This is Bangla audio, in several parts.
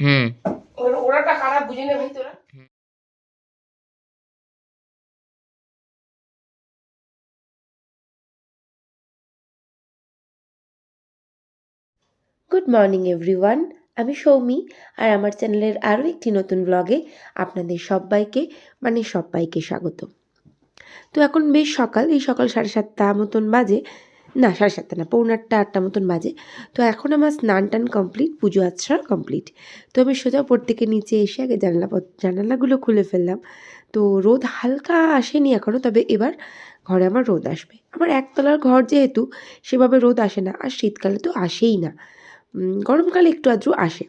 হুম। ওরাটা খারাপ বুঝে নে ভাই তোরা। গুড মর্নিং এভরিওয়ান, আমি সৌমি আর আমার চ্যানেলের আরও একটি নতুন ব্লগে আপনাদের সবাইকে স্বাগত। তো এখন বেশ সকাল, এই সকাল 7:30 মতন বাজে, না 7:30 না, 7:45-8টা মতন বাজে। তো এখন আমার স্নান টান কমপ্লিট, পুজো আচ্ছা কমপ্লিট। তো আমি সোজা উপর থেকে নিচে এসে আগে জানালাগুলো খুলে ফেললাম। তো রোদ হালকা আসেনি এখনও, তবে এবার ঘরে আমার রোদ আসবে। আমার একতলার ঘর যেহেতু, সেভাবে রোদ আসে না, আর শীতকালে তো আসেই না, গরমকালে একটু আধটু আসে।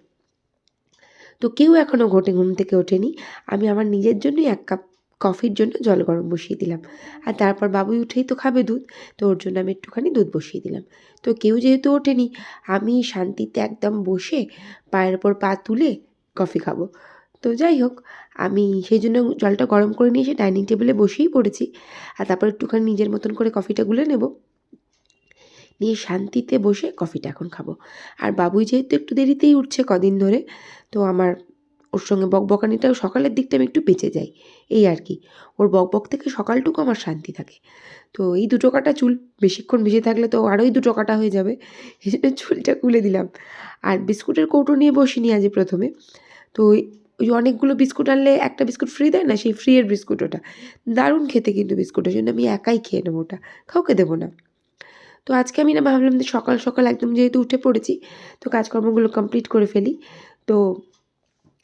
তো কেউ এখনও ঘুম থেকে ওঠেনি। আমি আমার নিজের জন্যই 1 কাপ কফির জন্য জল গরম বসিয়ে দিলাম। আর তারপর বাবুই উঠেই তো খাবে দুধ, তো ওর জন্য আমি একটুখানি দুধ বসিয়ে দিলাম। তো কেউ যেহেতু ওঠেনি, আমি শান্তিতে একদম বসে পায়ের ওপর পা তুলে কফি খাবো। তো যাই হোক, আমি সেই জন্য জলটা গরম করে নিয়ে এসে ডাইনিং টেবিলে বসেই পড়েছি। আর তারপর একটুখানি নিজের মতন করে কফিটা গুলে নেব, নিয়ে শান্তিতে বসে কফিটা এখন খাবো। আর বাবুই যেহেতু একটু দেরিতেই উঠছে কদিন ধরে, তো আমার ওর সঙ্গে বকবকানিটাও সকালের দিকটা আমি একটু বেঁচে যাই, এই আর কি। ওর বকবক থেকে সকালটুকু আমার শান্তি থাকে। তো এই 2 কাটা চুল বেশিক্ষণ ভিজে থাকলে তো আরোই 2 কাটা হয়ে যাবে, এই জন্য চুলটা খুলে দিলাম। আর বিস্কুটের কৌটো নিয়ে বসিনি আজ প্রথমে। তো ওই অনেকগুলো বিস্কুট আনলে একটা বিস্কুট ফ্রি দেয় না, সেই ফ্রি এর বিস্কুট ওটা। দারুণ খেতে কিন্তু বিস্কুটের জন্য আমি একাই খেয়ে নেবো ওটা, কাউকে দেবো না। তো আজকে আমি না ভাবলাম যে সকাল সকাল একদম যেহেতু উঠে পড়েছি, তো কাজকর্মগুলো কমপ্লিট করে ফেলি। তো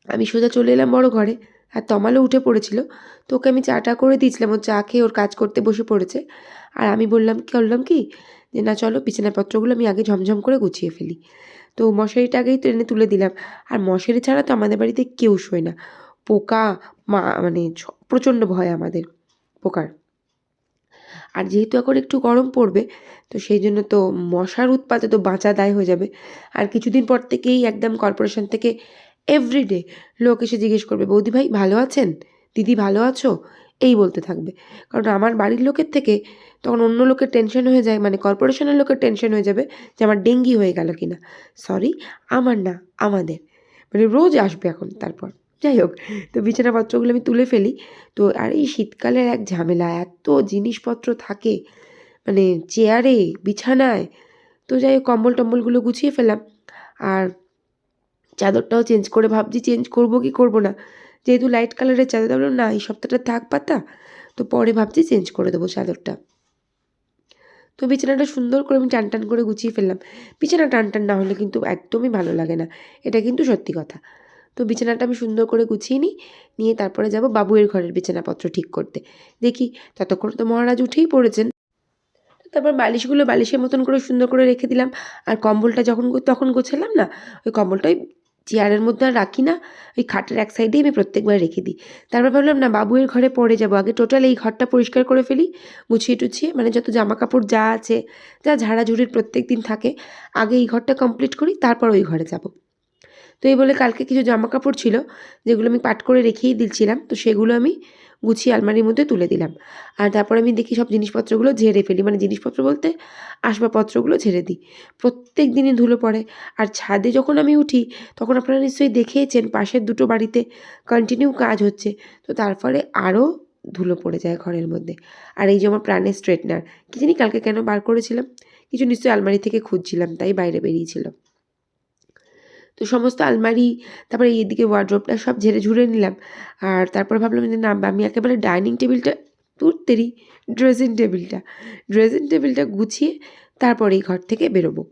আমি সোজা চলে এলাম বড় ঘরে। আর তমালও উঠে পড়েছিল, তো ওকে আমি চাটা করে দিয়েছিলাম, ও চা খেয়ে ওর কাজ করতে বসে পড়েছে। আর আমি করলাম কি যে না চলো বিছানাপত্রগুলো আমি আগে ঝমঝম করে গুছিয়ে ফেলি। তো মশারিটা আগেই টেনে তুলে দিলাম। আর মশারি ছাড়া তো আমাদের বাড়িতে কেউ শোয় না। পোকা মানে প্রচণ্ড ভয় আমাদের পোকার। আর যেহেতু এখন একটু গরম পড়বে, তো সেই জন্য তো মশার উৎপাতে তো বাঁচা দায় হয়ে যাবে। আর কিছুদিন পর থেকেই একদম কর্পোরেশন থেকে এভরিডে লোক এসে জিজ্ঞেস করবে, বৌদি ভাই ভালো আছেন, দিদি ভালো আছো, এই বলতে থাকবে। কারণ আমার বাড়ির লোকের থেকে তখন অন্য লোকের টেনশন হয়ে যায়, মানে কর্পোরেশনের লোকের টেনশন হয়ে যাবে যে আমার ডেঙ্গি হয়ে গেল কিনা। সরি, আমার না, আমাদের, মানে রোজ আসবে এখন। তারপর যাই হোক, তো বিছানাপত্রগুলো আমি তুলে ফেলি। তো আর এই শীতকালের এক ঝামেলা, এত জিনিসপত্র থাকে, মানে চেয়ারে, বিছানায়। তো যাই হোক, কম্বল টম্বলগুলো গুছিয়ে ফেলাম। আর চাদরটাও চেঞ্জ করে ভাবছি চেঞ্জ করব কি করব না, যেহেতু লাইট কালারের চাদর, ভাবলাম না এই সপ্তাহটা থাক পাতা, তো পরে ভাবছি চেঞ্জ করে দেবো চাদরটা। তো বিছানাটা সুন্দর করে আমি টান টান করে গুছিয়ে ফেললাম। বিছানা টান টান না হলে কিন্তু একদমই ভালো লাগে না, এটা কিন্তু সত্যি কথা। তো বিছানাটা আমি সুন্দর করে গুছিয়ে নিয়ে তারপরে যাব বাবুয়ের ঘরের বিছানাপত্র ঠিক করতে। দেখি ততক্ষণ তো মহারাজ উঠেই পড়েছেন। তারপর বালিশগুলো বালিশের মতন করে সুন্দর করে রেখে দিলাম। আর কম্বলটা যখন তখন গোছালাম না, ওই কম্বলটা ওই চেয়ারের মধ্যে আর রাখি না, ওই খাটের এক সাইডেই আমি প্রত্যেকবার রেখে দিই। তারপর ভাবলাম না বাবুয়ের ঘরে পরে যাব, আগে টোটাল এই ঘরটা পরিষ্কার করে ফেলি, গুছিয়ে টুছিয়ে, মানে যত জামা কাপড় যা আছে, যা ঝাড়াঝুড়ির প্রত্যেক দিন থাকে, আগে এই ঘরটা কমপ্লিট করি, তারপর ওই ঘরে যাব। তো এই বলে কালকে কিছু জামা কাপড় ছিল যেগুলো আমি পাট করে রেখেই দিচ্ছিলাম, তো সেগুলো আমি গুছিয়ে আলমারির মধ্যে তুলে দিলাম। আর তারপর আমি দেখি সব জিনিসপত্রগুলো ঝেড়ে ফেলি, মানে জিনিসপত্র বলতে আসবাবপত্রগুলো ঝেড়ে দিই। প্রত্যেক দিনই ধুলো পড়ে। আর ছাদে যখন আমি উঠি, তখন আপনারা নিশ্চয়ই দেখেইছেন পাশের দুটো বাড়িতে কন্টিনিউ কাজ হচ্ছে, তো তার ফলে আরও ধুলো পড়ে যায় ঘরের মধ্যে। আর এই যে আমার প্রাণের স্ট্রেটনার, কী জানি কালকে কেন বার করেছিলাম, কিছু নিশ্চয়ই আলমারি থেকে খুঁজছিলাম, তাই বাইরে বেরিয়েছিল। তো সমস্ত আলমারি, তারপরে এদিকে ওয়ার্ড্রোবটা সব ঝেড়ে ঝুড়ে নিলাম। আর তারপর ভাবলাম যে না, আমি একেবারে ডাইনিং টেবিলটা, তুরতেরি ড্রেসিং টেবিলটা গুছিয়ে তারপর এই ঘর থেকে বেরোবো।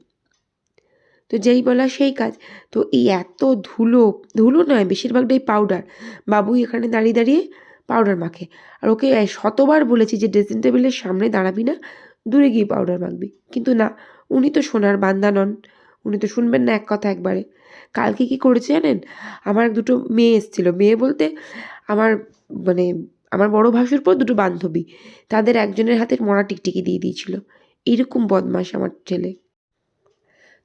তো যেই বলা সেই কাজ। তো এই এত ধুলো, ধুলো নয় বেশিরভাগটাই পাউডার। বাবুই এখানে দাঁড়িয়ে দাঁড়িয়ে পাউডার মাখে। আর ওকে শতবার বলেছি যে ড্রেসিং টেবিলের সামনে দাঁড়াবি না, দূরে গিয়ে পাউডার মাখবি, কিন্তু না, উনি তো সোনার বান্দা নন, উনি তো শুনবেন না এক কথা একবারে। কালকে কী করেছে জানেন, আমার দুটো মেয়ে এসেছিলো, মেয়ে বলতে আমার, মানে আমার বড় ভাসুর পর দুটো বান্ধবী, তাদের একজনের হাতে মরা টিকটিকি দিয়ে দিয়েছিল। এইরকম বদমাশ আমার ছেলে।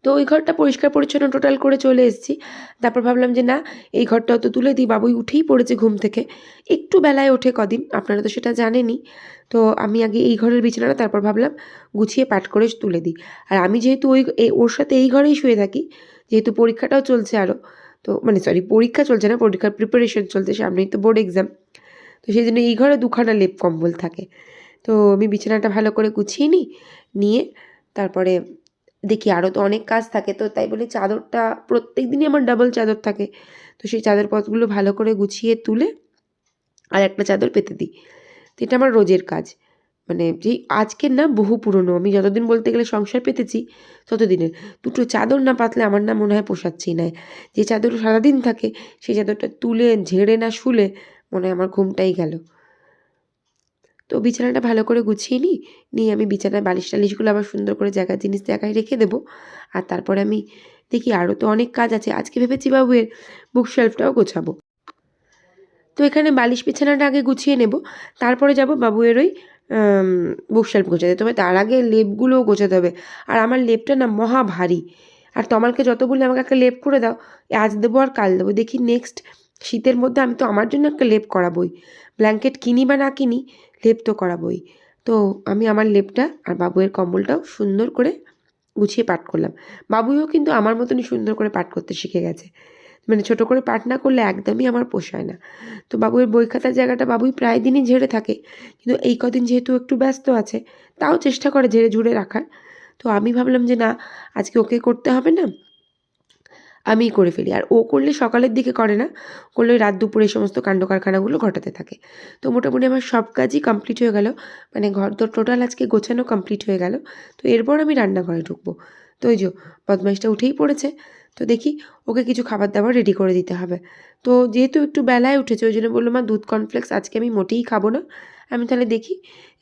তো ওই ঘরটা পরিষ্কার পরিচ্ছন্ন টোটাল করে চলে এসেছি। তারপর ভাবলাম যে না, এই ঘরটাও তো তুলে দিই, বাবুই উঠেই পড়েছে ঘুম থেকে, একটু বেলায় ওঠে কদিন, আপনারা তো সেটা জানেনই। তো আমি আগে এই ঘরের বিছানাটা তারপর ভাবলাম গুছিয়ে পাট করে তুলে দিই। আর আমি যেহেতু ওর সাথে এই ঘরেই শুয়ে থাকি, যেহেতু পরীক্ষাটাও চলছে আরও, তো মানে সরি পরীক্ষা চলছে না, পরীক্ষার প্রিপারেশন চলছে, সামনেই তো বোর্ড এক্সাম। তো সেই জন্য এই ঘরে দুখানা লেপ কম্বল থাকে। তো আমি বিছানাটা ভালো করে গুছিয়ে নিয়ে তারপরে দেখি আরও তো অনেক কাজ থাকে, তো তাই বলে চাদরটা প্রত্যেক দিনই আমার ডাবল চাদর থাকে, তো সেই চাদরপত্রগুলো ভালো করে গুছিয়ে তুলে আর একটা চাদর পেতে দিই। তো এটা আমার রোজের কাজ, মানে যেই আজকের না, বহু পুরনো। আমি যতদিন বলতে গেলে সংসার পেতেছি ততদিনের। দুটো চাদর না পাতলে আমার না মনে হয় পোষাচ্ছেই না। যে চাদর সারাদিন থাকে সেই চাদরটা তুলে ঝেড়ে না শুলে মনে হয় আমার ঘুমটাই গেল। তো বিছানাটা ভালো করে গুছিয়ে নিয়ে আমি বিছানায় বালিশ টালিশগুলো আবার সুন্দর করে জিনিস জায়গায় রেখে দেবো। আর তারপরে আমি দেখি আরও তো অনেক কাজ আছে। আজকে ভেবেছি বাবুয়ের বুক শেলফটাও গোছাবো। তো এখানে বালিশ বিছানাটা আগে গুছিয়ে নেব, তারপরে যাব বাবুয়ের ওই বুক শেলফ গোছাতে। তবে তার আগে লেপগুলোও গোছাতে হবে। আর আমার লেপটা না মহা ভারী। আর তমালকে যত বললে আমাকে একটা লেপ করে দাও, আজ দেবো আর কাল দেবো, দেখি নেক্সট শীতের মধ্যে আমি তো আমার জন্য একটা লেপ করাবোই। ব্ল্যাঙ্কেট কিনি বা না কিনি, লেপ তো করাবোই। তো আমি আমার লেপটা আর বাবুয়ের কম্বলটাও সুন্দর করে গুছিয়ে পাট করলাম। বাবুইও কিন্তু আমার মতনই সুন্দর করে পাট করতে শিখে গেছে। মানে ছোটো করে পাট না করলে একদমই আমার পোষায় না। তো বাবুয়ের বই খাতার জায়গাটা বাবুই প্রায় দিনই ঝেড়ে থাকে, কিন্তু এই কদিন যেহেতু একটু ব্যস্ত আছে তাও চেষ্টা করে ঝেড়ে ঝুড়ে রাখার। তো আমি ভাবলাম যে না, আজকে ওকে করতে হবে না, আমিই করে ফেলি। আর ও করলে সকালের দিকে করে না, করলে রাত দুপুরে এই সমস্ত কাণ্ড কারখানাগুলো ঘটাতে থাকে। তো মোটামুটি আমার সব কাজই কমপ্লিট হয়ে গেল, মানে ঘর তো টোটাল আজকে গোছানো কমপ্লিট হয়ে গেল। তো এরপর আমি রান্নাঘরে ঢুকবো। তো ওই যে বদমাইশটা উঠেই পড়েছে, তো দেখি ওকে কিছু খাবার দাবার রেডি করে দিতে হবে। তো যেহেতু একটু বেলায় উঠেছে ওই জন্য বললো মা দুধ কর্নফ্লেক্স আজকে আমি মোটেই খাবো না। আমি তাহলে দেখি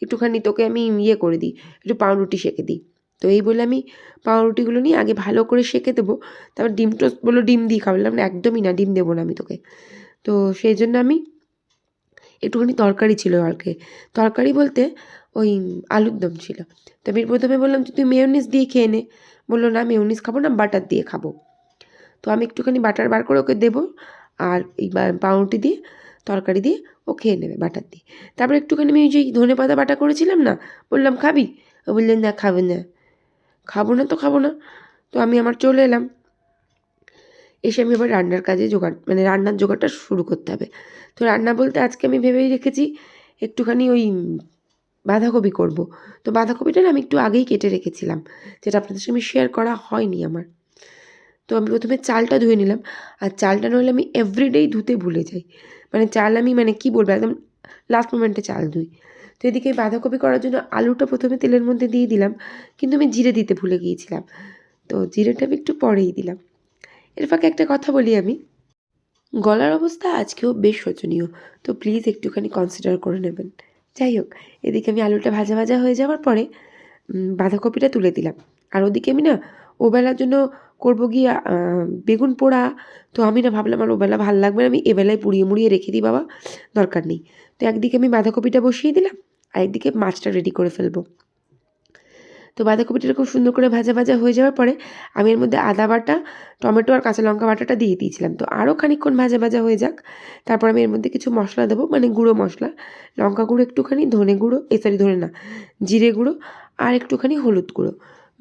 একটুখানি তোকে আমি ইয়ে করে দিই, একটু পাউরুটি সেঁকে দিই। তো এই বলে আমি পাউরুটিগুলো নিয়ে আগে ভালো করে সেঁকে দেবো, তারপর ডিম টোস্ট বললো ডিম দিয়ে খাবো, বললাম না একদমই না, ডিম দেবো না আমি তোকে। তো সেই জন্য আমি একটুখানি তরকারি ছিল কালকে, তরকারি বলতে ওই আলুর দম ছিল। তো আমি প্রথমে বললাম যে তুই মেয়োনিজ দিয়ে খেয়ে নে, বললো না মেয়োনিজ খাবো না, বাটার দিয়ে খাবো। তো আমি একটুখানি বাটার বার করে ওকে দেবো, আর এই পাউরুটি দিয়ে তরকারি দিয়ে ও খেয়ে নেবে বাটার দিয়ে। তারপর একটুখানি আমি ওই যে ধনে পাতা বাটা করেছিলাম না, বললাম খাবি, ও বললেন না খাবে না, খাবো না তো খাবো না। তো আমি আমার চলে এলাম, এসে আমি আবার রান্নার কাজে মানে রান্নার জোগাড়টা শুরু করতে হবে। তো রান্না বলতে আজকে আমি ভেবেই রেখেছি একটুখানি ওই বাঁধাকপি করব। তো বাঁধাকপিটা না আমি একটু আগেই কেটে রেখেছিলাম, যেটা আপনাদের সঙ্গে শেয়ার করা হয়নি আমার। তো আমি প্রথমে চালটা ধুয়ে নিলাম, আর চালটা নইলে আমি এভরিডেই ধুতে ভুলে যাই। মানে চাল আমি মানে কী বলবো, একদম লাস্ট মোমেন্টে চাল ধুই। তো এদিকে বাঁধাকপি করার জন্য আলুটা প্রথমে তেলের মধ্যে দিয়ে দিলাম, কিন্তু আমি জিরে দিতে ভুলে গিয়েছিলাম, তো জিরেটা আমি একটু পরেই দিলাম। এর ফাঁকে একটা কথা বলি আমি, গলার অবস্থা আজকেও বেশ শোচনীয়, তো প্লিজ একটুখানি কনসিডার করে নেবেন। যাই হোক, এদিকে আমি আলুটা ভাজা ভাজা হয়ে যাওয়ার পরে বাঁধাকপিটা তুলে দিলাম। আর ওদিকে আমি না ওবেলার জন্য করবো গিয়ে বেগুন পোড়া। তো আমি না ভাবলাম আর ওবেলা ভাল লাগবে না, আমি এবেলায় পুড়িয়ে মুড়িয়ে রেখে দিই বাবা, দরকার নেই। তো একদিকে আমি বাঁধাকপিটা বসিয়ে দিলাম, আর একদিকে মাছটা রেডি করে ফেলবো। তো বাঁধাকপিটা খুব সুন্দর করে ভাজা ভাজা হয়ে যাওয়ার পরে আমি এর মধ্যে আদা বাটা, টমেটো আর কাঁচা লঙ্কা বাটাটা দিয়ে দিয়েছিলাম। তো আরও খানিকক্ষণ ভাজা ভাজা হয়ে যাক, তারপর আমি এর মধ্যে কিছু মশলা দেবো, মানে গুঁড়ো মশলা, লঙ্কা গুঁড়ো একটুখানি, ধনে গুঁড়ো ধনে না, জিরে গুঁড়ো, আর একটুখানি হলুদ গুঁড়ো,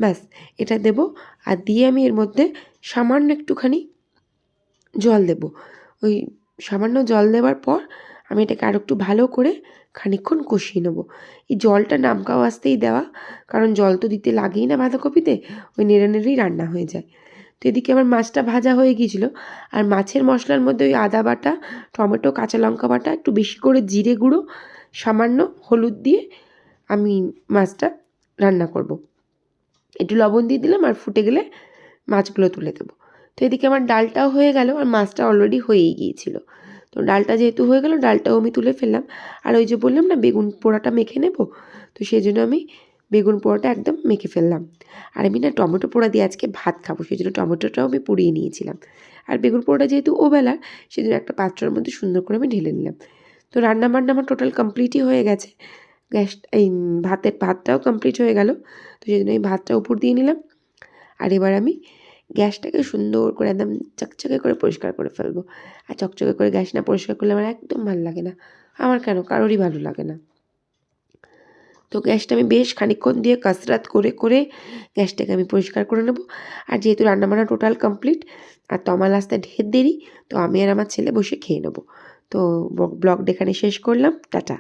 ব্যাস এটা দেবো। আর দিয়ে আমি এর মধ্যে সামান্য একটুখানি জল দেবো। ওই সামান্য জল দেওয়ার পর আমি এটাকে আরও একটু ভালো করে খানিকক্ষণ কষিয়ে নেবো। এই জলটা নামকা আসতেই দেওয়া, কারণ জল তো দিতে লাগেই না বাঁধাকপিতে, ওই নেড়ে নেড়েই রান্না হয়ে যায়। তো এদিকে আমার মাছটা ভাজা হয়ে গিয়েছিলো, আর মাছের মশলার মধ্যে ওই আদা বাটা, টমেটো, কাঁচা লঙ্কা বাটা, একটু বেশি করে জিরে গুঁড়ো, সামান্য হলুদ দিয়ে আমি মাছটা রান্না করব। একটু লবণ দিয়ে দিলাম, আর ফুটে গেলে মাছগুলো তুলে দেবো। তো এদিকে আমার ডালটাও হয়ে গেল, আর মাছটা অলরেডি হয়েই গিয়েছিল। তো ডালটা যেহেতু হয়ে গেল, ডালটাও আমি তুলে ফেললাম। আর ওই যে বললাম না বেগুন পোড়াটা মেখে নেব, তো সেই জন্য আমি বেগুন পোড়াটা একদম মেখে ফেললাম। আর আমি না টমেটো পোড়া দিয়ে আজকে ভাত খাবো, সেই জন্য টমেটোটাও আমি পুড়িয়ে নিয়েছিলাম। আর বেগুন পোড়াটা যেহেতু ওবেলার, সেই জন্য একটা পাত্রের মধ্যে সুন্দর করে আমি ঢেলে নিলাম। তো রান্নাবান্না আমার টোটাল কমপ্লিটই হয়ে গেছে। এই ভাতটাও কমপ্লিট হয়ে গেল, তো সেই জন্য এই ভাতটা উপর দিয়ে নিলাম। আর এবার আমি গ্যাসটাকে সুন্দর করে একদম চকচকে করে পরিষ্কার করে ফেলবো। আর চকচকে করে গ্যাস না পরিষ্কার করলে আমার একদম ভালো লাগে না, আমার কেন কারোরই ভালো লাগে না। তো গ্যাসটা আমি বেশ খানিকক্ষণ দিয়ে কসরত করে গ্যাসটাকে আমি পরিষ্কার করে নেব। আর যেহেতু রান্নাবান্না টোটাল কমপ্লিট, আর তমাল আসতে ঢের দেরি, তো আমি আর আমার ছেলে বসে খেয়ে নেবো। তো ব্লগটা এখানে শেষ করলাম, টাটা।